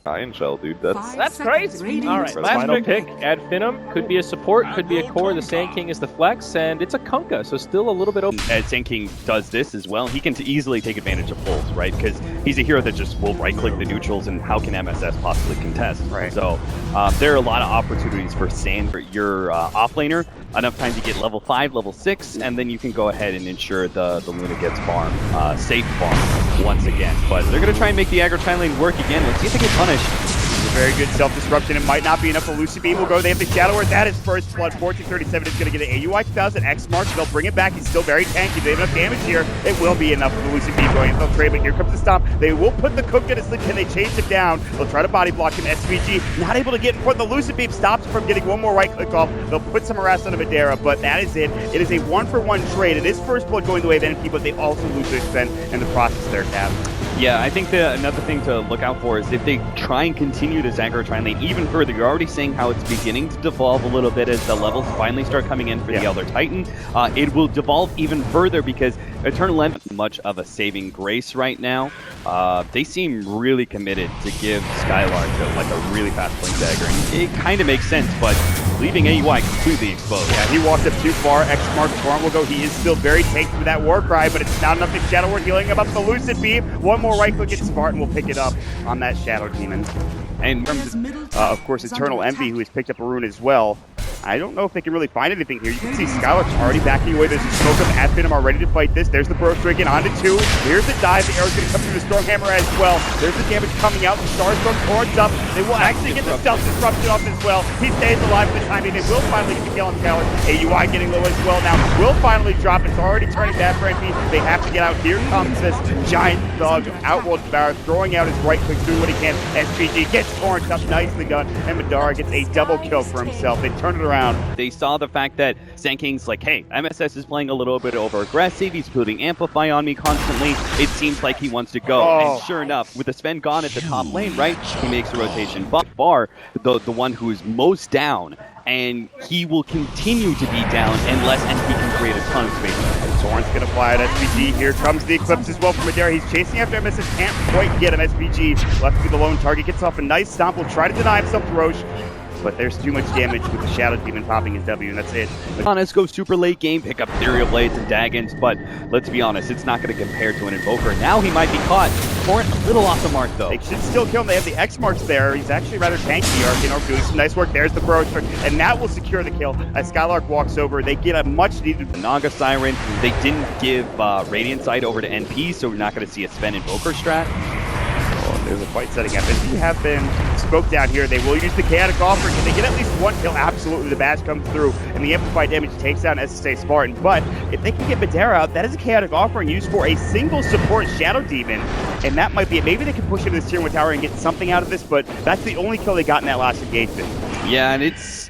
Iron Shell, dude. That's crazy. All right, last pick at FINEM. Could be a support, could be a core. The Sand King is the flex, and it's a Kunkka, so still a little bit open. As Sand King does this as well, he can easily take advantage of pulls, right? Because he's a hero that just will right-click the neutrals, and how can MSS possibly contest? Right. So there are a lot of opportunities for Sand. Your offlaner, enough time to get level 5, level 6, and then you can go ahead and ensure the Luna gets farm, safe farm once again. But they're going to try and make the aggro time lane work again. Let's see if they get punished. Very good self-disruption. It might not be enough for Lucy Beam. Will go. They have the Shadow Word. That is first blood. 1437 is going to get an AUI 2000 X mark. They'll bring it back. He's still very tanky. They have enough damage here. It will be enough for the Lucy Beam going into trade, but here comes the stomp. They will put the Kunkka to sleep. Can they chase him down? They'll try to body block him. SVG not able to get in front. The Lucy Beam stops from getting one more right click off. They'll put some harass on Madera, but that is it. It is a 1-for-1 trade. It is first blood going the way of NP, but they also lose their Sven in the process there, Cap. Yeah, I think another thing to look out for is if they try and continue this aggro trend lane even further. You're already seeing how it's beginning to devolve a little bit as the levels finally start coming in for the Elder Titan. It will devolve even further because Eternal End is much of a saving grace right now. They seem really committed to give Skylark like a really fast blink dagger. And it kind of makes sense, but leaving AUI completely exposed. Yeah, he walked up too far. X marks farm will go. He is still very tanky with that war cry, but it's not enough to Shadow Word healing him up the Lucid Beam. One more right click at Spartan will pick it up on that Shadow Demon. And in terms of course, Eternal Envy, who has picked up a rune as well. I don't know if they can really find anything here. You can see Skylark's already backing away. There's a smoke up at FINEM ready to fight this. There's the Burrow Stricken onto 2. Here's the dive. The arrow's going to come through the Stormhammer as well. There's the damage coming out. The Starstorm torns up. They will actually get the self-disruption off as well. He stays alive for the time being. They will finally get the kill on Skylark. AUI getting low as well now. Will finally drop. It's already turning bad for NP. They have to get out. Here comes this giant thug. Outworld Devourer throwing out his right click, doing what he can. SPG gets torn up, nicely done. And Madara gets a double kill for himself. They turn it around. They saw the fact that Sand King's like, hey, MSS is playing a little bit over aggressive. He's putting Amplify on me constantly. It seems like he wants to go. And sure enough, with the Sven gone at the top lane, right, he makes a rotation. But far, the one who is most down, and he will continue to be down unless NP can create a ton of space. Soren's going to fly at SPG. Here comes the Eclipse as well from Madera. He's chasing after MSS. Can't quite get him. SPG left to be the lone target. Gets off a nice stomp. Will try to deny himself to Roche. But there's too much damage with the Shadow Demon popping his W, and that's it. Honest, go super late game, pick up Ethereal Blades and Daggons, but let's be honest, it's not going to compare to an Invoker. Now he might be caught. Torrent a little off the mark, though. They should still kill him. They have the X marks there. He's actually rather tanky. Arcane Orb doing some nice work. There's the Burrow Stricken, and that will secure the kill. As Skylark walks over, they get a much-needed Naga Siren. They didn't give Radiant Sight over to NP, so we're not going to see a Sven Invoker strat. There's a fight setting up. NP have been spoke down here. They will use the Chaotic Offering. Can they get at least one kill? Absolutely. The bash comes through, and the amplified damage takes down SSA Spartan. But if they can get Madera out, that is a Chaotic Offering used for a single support Shadow Demon, and that might be it. Maybe they can push into this Tier 1 tower and get something out of this, but that's the only kill they got in that last engagement. Yeah, and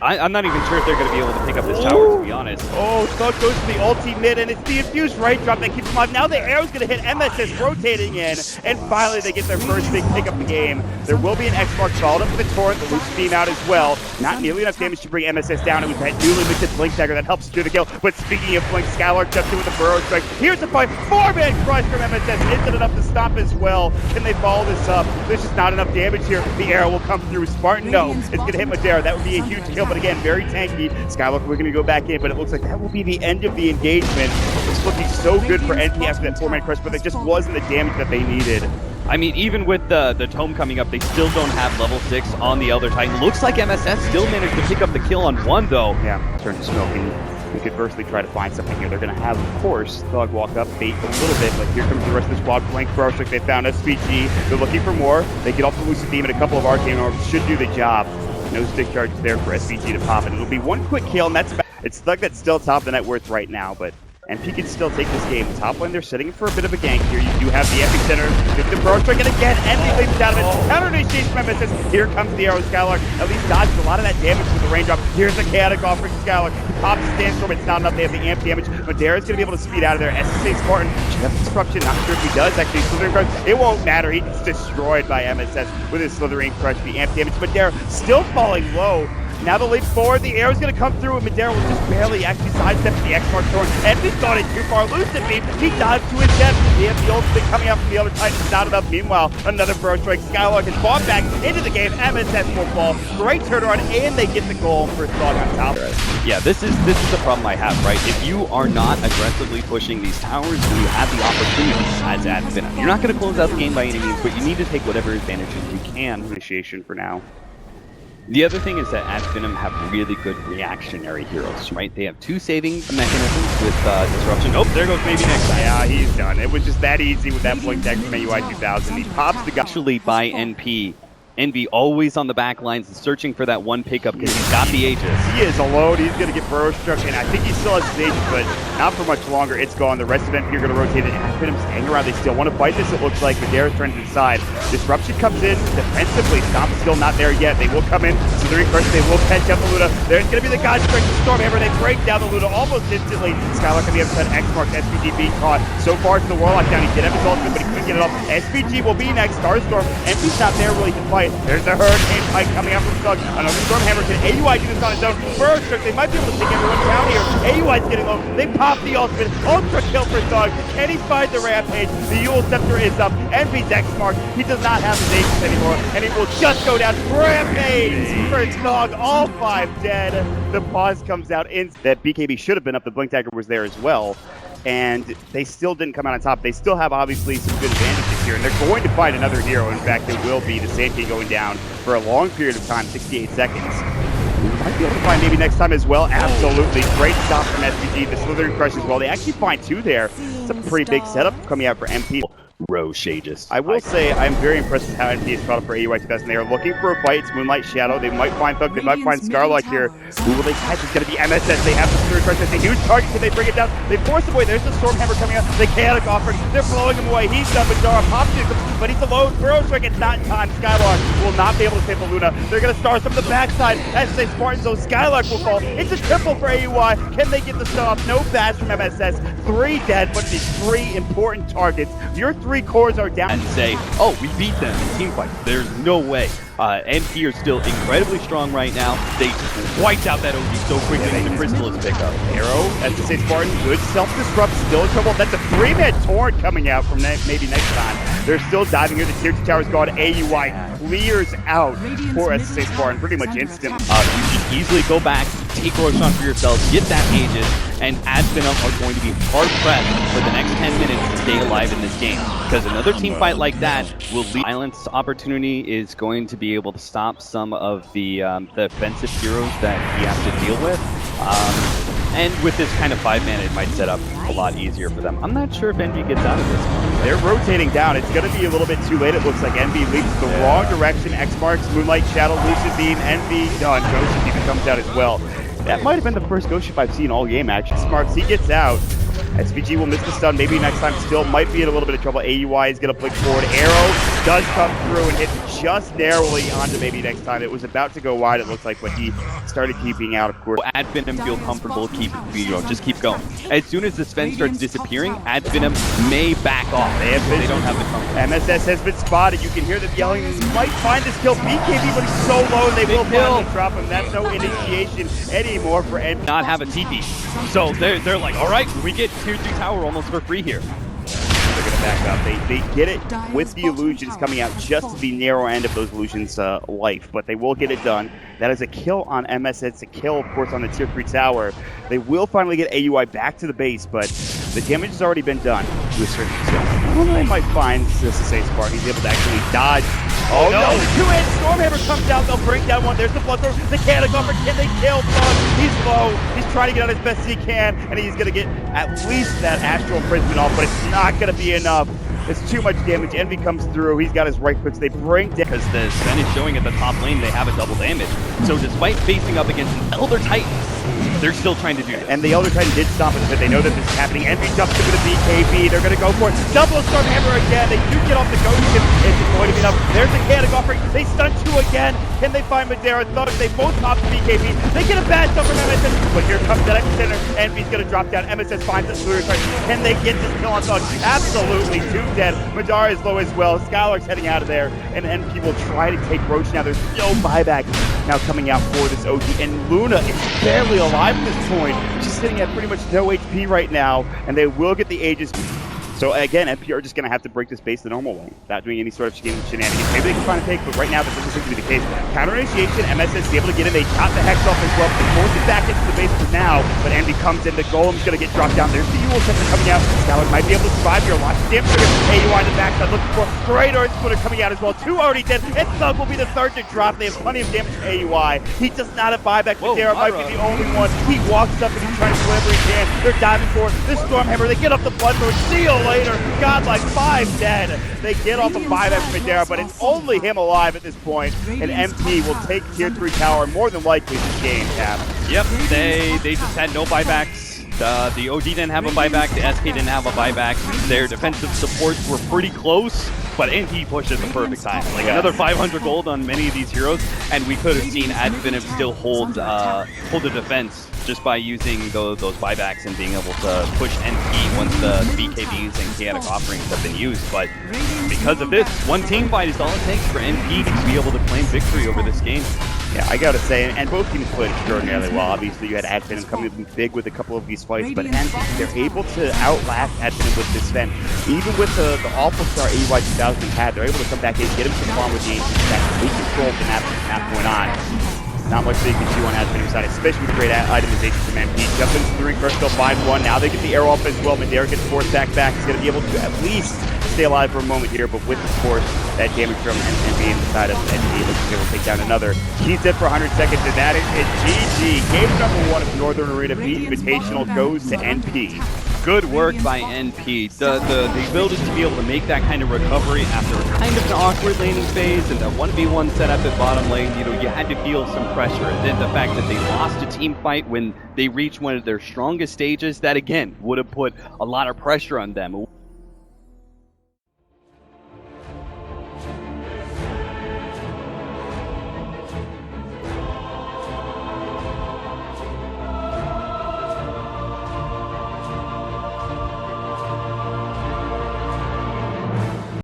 I'm not even sure if they're going to be able to pick up this tower, to be honest. Oh, Thug goes to the ulti mid, and it's the infused right drop that keeps him alive. Now the arrow's going to hit MSS rotating in, and finally they get their first big pick up the game. There will be an X mark followed up with the Torrent, the Lucian Beam out as well. Not nearly enough damage to bring MSS down. It was that newly minted Blink Dagger that helps secure the kill. But speaking of Blink, Skylark jumps in with the Burrow Strike. Here's the fight. 4-man crush from MSS. Isn't enough to stop as well. Can they follow this up? There's just not enough damage here. The arrow will come through. Spartan, no. It's going to hit Madera. That would be a huge kill, but again, very tanky. Skylark, we're going to go back in, but it looks like that will be the end of the engagement. It's looking so good for NP after that 4-man crush, but there just wasn't the damage that they needed. I mean, even with the tome coming up, they still don't have level 6 on the Elder Titan. Looks like MSS still managed to pick up the kill on one, though. Yeah, turn to smoke, and we could firstly try to find something here. They're going to have, of course, Thug walk up, bait a little bit, but here comes the rest of the squad. Blank Broshik, they found SPG. They're looking for more. They get off the Lucid Beam, and a couple of Arcane Orbs should do the job. No stick charges there for SPG to pop, and it'll be one quick kill, and that's about it. It's Thug that's still top of the net worth right now, but NP can still take this game. Top lane, they're sitting for a bit of a gank here. You do have the Epicenter, get the Burrow Strike, and again, NP leaps out of it. Counter initiation from MSS. Here comes the arrow. Skylark at least dodges a lot of that damage with the raindrop. Here's the Chaotic Offering to Skylark. He pops the Sandstorm, it's not enough. They have the amp damage. Madera's going to be able to speed out of there. SSA Spartan should have disruption. Not sure if he does, actually. Slithering Crush, it won't matter. He gets destroyed by MSS with his Slithering Crush. The amp damage. Madera still falling low. Now the leap forward, the arrow's gonna come through, and Madera will just barely actually sidestep the X-Mark Torn. Envy's got it too far. Lucid Beam, he dives to his death. He has the ultimate coming out from the other Titan, it's not enough. Meanwhile, another Burrow Strike. Skylark is bought back into the game. MSS will fall. Great turnaround, and they get the goal for Thug on top. Yeah, this is the problem I have, right? If you are not aggressively pushing these towers, then you have the opportunity as at FINEM. You're not going to close out the game by any means, but you need to take whatever advantages you can. Initiation for now. The other thing is that at FINEM have really good reactionary heroes, right? They have 2 saving mechanisms with Disruption. Oh, there goes maybe next time. Yeah, he's done. It was just that easy with that blink deck from AUI 2000. He pops the guy. Actually by NP. Envy always on the back lines and searching for that one pickup because he's got the Aegis. He is alone. He's going to get Burrow Struck, and I think he still has his Aegis, but not for much longer. It's gone. The rest of NP are going to rotate it. And FINEM hang around. They still want to fight this, it looks like. Madera's trying to decide. Disruption comes in defensively. Stomp's still not there yet. They will come in. So the first, they will catch up the Luna. There's going to be the God Strike to Stormhammer. They break down the Luna almost instantly. Skylark on the other side. X-Mark, SPG being caught. So far to the Warlock down. He did have his ultimate, but he couldn't get it off. SPG will be next. Starstorm. NP's not there really to fight. There's the Hurricane Pike coming out from Thug. Another Stormhammer. Can AUI do this on his own? Burrow Struck. They might be able to take everyone down here. AUI's getting low. They pop the ultimate. Ultra kill for Thug. Can he find the Rampage? The Yule Scepter is up. NP's X-Mark. He does not have his Aegis anymore, and he will just go down. Rampage for Thug. All 5 dead. The pause comes out in that BKB should have been up. The Blink Dagger was there as well. And they still didn't come out on top. They still have obviously some good advantages here, and they're going to find another hero. In fact, it will be the Sand King going down for a long period of time, 68 seconds. We might be able to find maybe next time as well. Absolutely. Great stop from SPG. The Slithering Crush as well. They actually find 2 there. It's a pretty big setup coming out for MP. Roche Aegis. I will say I'm very impressed with how NP is caught up for AUI 2000. They are looking for a fight. It's Moonlight Shadow. They might find Thug. They might find Scarlock here. Who will they catch? It's going to be MSS. They have the Spirit Crush. It's a huge target. Can they bring it down? They force him away. There's the Stormhammer coming out. The Chaotic Offering. They're blowing him away. He's done. Madara pops it, but he's alone. Burrow Strike. It's not in time. Skylark will not be able to save the Luna. They're going to start from the backside. As they Spartans, so Skylark will fall. It's a triple for AUI. Can they get the stop? No fast from MSS. 3 dead, but these 3 important targets. Your 3 cores are down. And say, oh, we beat them in team fight. There's no way. NP are still incredibly strong right now. They just wiped out that OG so quickly with the Crystallis pickup. Arrow, as to say Spartan, good self-disrupt, still in trouble. That's a 3-man torrent coming out from maybe next time. They're still diving here. The tier 2 tower's gone. AUI clears out for SSA Spartan pretty much instantly. You just easily go back, take Roshan for yourself, get that Aegis, and at FINEM are going to be hard-pressed for the next 10 minutes to stay alive in this game. Because another team fight like that will lead. Silence opportunity is going to be able to stop some of the offensive heroes that he has to deal with. And with this kind of 5-man, it might set up a lot easier for them. I'm not sure if Envy gets out of this one. They're rotating down. It's going to be a little bit too late. It looks like Envy leaps the wrong direction. X-Marks, Moonlight Shadow, Lucid Beam, Envy, and Ghost Ship even comes out as well. That might have been the first Ghost Ship I've seen all game, actually. X-Marks, he gets out. SVG will miss the stun. Maybe next time still might be in a little bit of trouble. AUI is going to flick forward. Arrow does come through and hit just narrowly onto maybe next time. It was about to go wide, it looks like, but he started keeping out, of course. At FINEM feel comfortable, just keep going. As soon as the Sven starts disappearing, at FINEM may back off. They don't have the comfort. MSS has been spotted. You can hear them yelling. They might find this kill. BKB, but he's so low, they will finally drop him. That's no initiation anymore for NP. Not have a TP. So they're like, all right, we get tier 2 tower almost for free here. They're going to back up. They get it with the illusions coming out just to the narrow end of those illusions' life, but they will get it done. That is a kill on MS. It's a kill, of course, on the tier 3 tower. They will finally get AUI back to the base, but the damage has already been done to a certain extent. They might find SSA Spartan. He's able to actually dodge. Oh no! The 2-hit Stormhammer comes out. They'll bring down one. There's the Bloodthrower. The Chaotic Offer. Can they kill Thug? He's low. He's trying to get out as best as he can, and he's going to get at least that Astral Imprisonment off, but it's not going to be enough. It's too much damage. Envy comes through. He's got his right clicks. They bring down. Because the Sven is showing at the top lane they have a double damage. So despite facing up against an Elder Titan, they're still trying to do this. And the Elder Titan did stop it, but they know that this is happening. Envy jumps into the BKB. They're going to go for it. Double Stormhammer again. They do get off the Ghost Ship. It's going to be enough. There's the Chaotic Offering. They stun 2 again. Can they find Madera? Thug, they both pop the BKB. They get a bad jump from MSS, but here comes that center. Envy's gonna drop down. MSS finds the Slurry. Can they get this kill on Thug? Absolutely, 2 dead. Madara is low as well. Skylark's heading out of there, and NP will try to take Roach now. There's no buyback now coming out for this OG, and Luna is barely alive at this point. She's sitting at pretty much no HP right now, and they will get the Aegis. So again, NP are just going to have to break this base the normal way, without doing any sort of shenanigans. Maybe they can find a pick, but right now that doesn't seem to be the case. Counter initiation, MSS is able to get in. They got the Hex off as well. They force it back into the base for now, but Envy comes in. The Golem's going to get dropped down. There's the Yule Scepter coming out. Skylark might be able to survive here. Lots of damage. AUI in the backside looking for great Earth Splitter coming out as well. 2 already dead, and Thug will be the 3rd to drop. They have plenty of damage to AUI. He does not have buyback. Madera might be the only one. He walks up and he's trying to deliver his hand. They're diving for it. This Stormhammer, they get up the Bloodthorn. See you later. God, like 5 dead. They get off a buyback from Madera, but it's only him alive at this point, and MP will take tier 3 tower more than likely this game, Cap. Yep, they just had no buybacks. The OG didn't have a buyback, the SK didn't have a buyback. Their defensive supports were pretty close, but NP pushed at the perfect time. Like another 500 gold on many of these heroes, and we could have seen FINEM still hold the defense just by using those buybacks and being able to push NP once the BKBs and chaotic offerings have been used. But because of this, one team fight is all it takes for NP to be able to claim victory over this game. Yeah, I gotta say, and both teams played extraordinarily well. Obviously, you had FINEM coming in big with a couple of these fights, but NP, they're able to outlast FINEM with this Sven. Even with the awful start AUI 2000 had, they're able to come back in, get him some farm with the ancient stack, take control from that point on. Not much they can do on FINEM's side, especially with the great itemization from NP. Jump into 3 first, they'll find 1. Now they get the arrow up as well. Madera gets 4 stack back. He's going to be able to at least stay alive for a moment here, but with, of course, that damage from NP inside of NP, looks able to take down another. He's dead for 100 seconds, and that is it. GG. Game number 1 of Northern Arena Invitational goes to NP. Good work by NP. The ability to be able to make that kind of recovery after kind of an awkward laning phase and the 1v1 setup at bottom lane, you had to feel some pressure. And then the fact that they lost a team fight when they reached one of their strongest stages, that again would have put a lot of pressure on them.